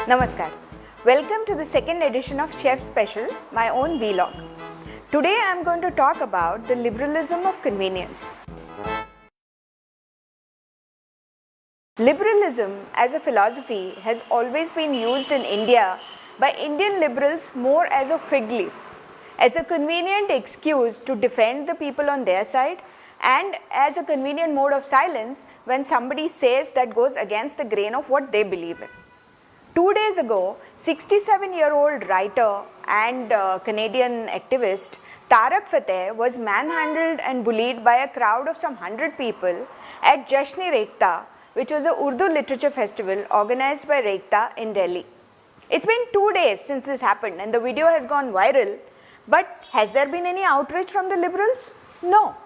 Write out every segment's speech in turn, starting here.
Namaskar. Welcome to the second edition of Chef Special, my own vlog. Today I am going to talk about the liberalism of convenience. Liberalism as a philosophy has always been used in India by Indian liberals more as a fig leaf, as a convenient excuse to defend the people on their side and as a convenient mode of silence when somebody says that goes against the grain of what they believe in. 2 days ago, 67-year-old writer and Canadian activist Tarak Fateh was manhandled and bullied by a crowd of some 100 people at Jashn-e-Rekhta, which was a Urdu literature festival organized by Rekhta in Delhi. It's been 2 days since this happened and the video has gone viral, but has there been any outrage from the liberals? No.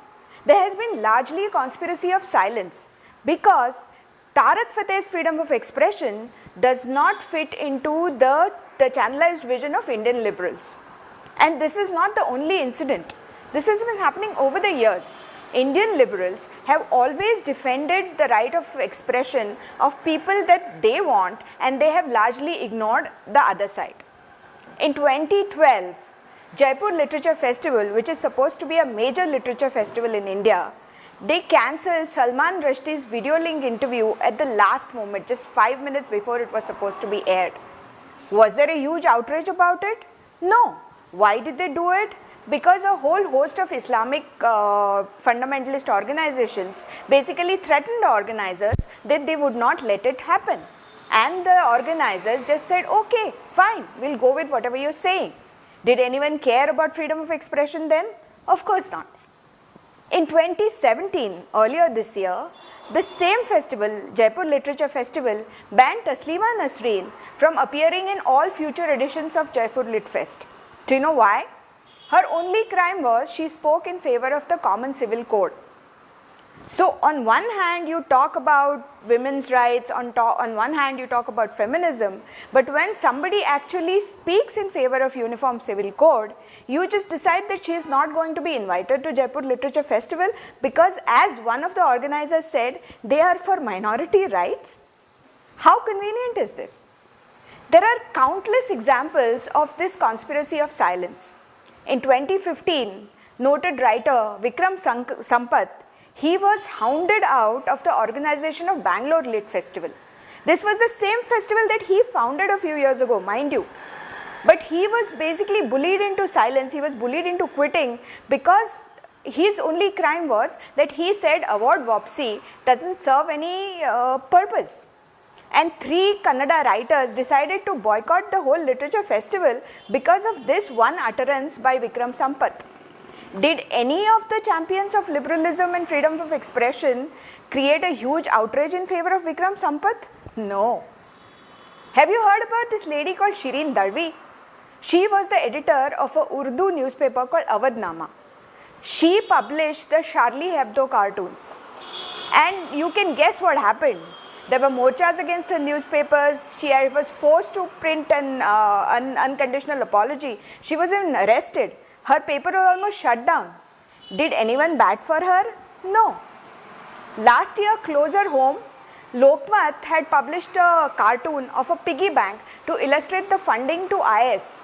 There has been largely a conspiracy of silence because Tarak Fateh's freedom of expression does not fit into the channelized vision of Indian liberals. And this is not the only incident. This has been happening over the years. Indian liberals have always defended the right of expression of people that they want, and they have largely ignored the other side. In 2012, Jaipur Literature Festival, which is supposed to be a major literature festival in India, they cancelled Salman Rushdie's video link interview at the last moment, just 5 minutes before it was supposed to be aired. Was there a huge outrage about it? No. Why did they do it? Because a whole host of Islamic fundamentalist organizations basically threatened the organizers that they would not let it happen. And the organizers just said, okay, fine, we'll go with whatever you're saying. Did anyone care about freedom of expression then? Of course not. In 2017, earlier this year, the same festival, Jaipur Literature Festival, banned Taslima Nasreen from appearing in all future editions of Jaipur Lit Fest. Do you know why? Her only crime was she spoke in favor of the Common Civil Code. So on one hand you talk about women's rights, on one hand you talk about feminism, but when somebody actually speaks in favor of Uniform Civil Code, you just decide that she is not going to be invited to Jaipur Literature Festival because, as one of the organizers said, they are for minority rights. How convenient is this? There are countless examples of this conspiracy of silence. In 2015, noted writer Vikram Sampath, he was hounded out of the organization of Bangalore Lit Festival. This was the same festival that he founded a few years ago, mind you. But he was basically bullied into silence, he was bullied into quitting because his only crime was that he said award Wopsy doesn't serve any purpose. And 3 Kannada writers decided to boycott the whole literature festival because of this one utterance by Vikram Sampath. Did any of the champions of liberalism and freedom of expression create a huge outrage in favor of Vikram Sampath? No. Have you heard about this lady called Shireen Darvi? She was the editor of a Urdu newspaper called Awadhnama. She published the Charlie Hebdo cartoons. And you can guess what happened. There were morchas against her newspapers. She was forced to print an unconditional apology. She was even arrested. Her paper was almost shut down. Did anyone bat for her? No. Last year, closer home, Lokmat had published a cartoon of a piggy bank to illustrate the funding to IS.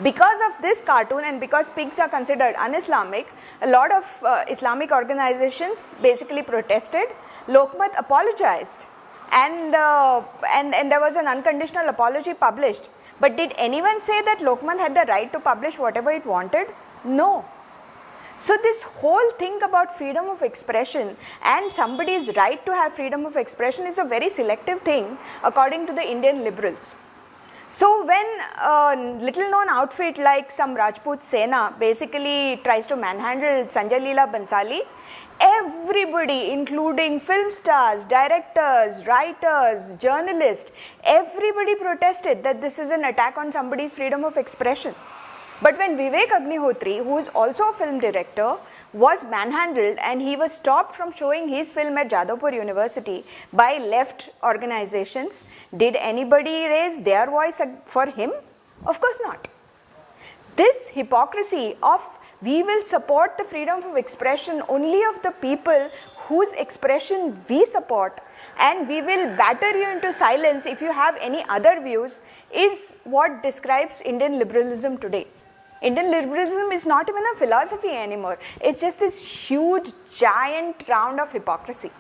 Because of this cartoon and because pigs are considered un-Islamic, a lot of Islamic organizations basically protested. Lokmat apologized and there was an unconditional apology published. But did anyone say that Lokman had the right to publish whatever it wanted? No. So this whole thing about freedom of expression and somebody's right to have freedom of expression is a very selective thing according to the Indian liberals. So when a little known outfit like some Rajput Sena basically tries to manhandle Sanjay Leela Bansali, everybody, including film stars, directors, writers, journalists, everybody protested that this is an attack on somebody's freedom of expression. But when Vivek Agnihotri, who is also a film director, was manhandled and he was stopped from showing his film at Jadavpur University by left organizations, did anybody raise their voice for him? Of course not. This hypocrisy of we will support the freedom of expression only of the people whose expression we support, and we will batter you into silence if you have any other views, is what describes Indian liberalism today. Indian liberalism is not even a philosophy anymore. It's just this huge, giant round of hypocrisy.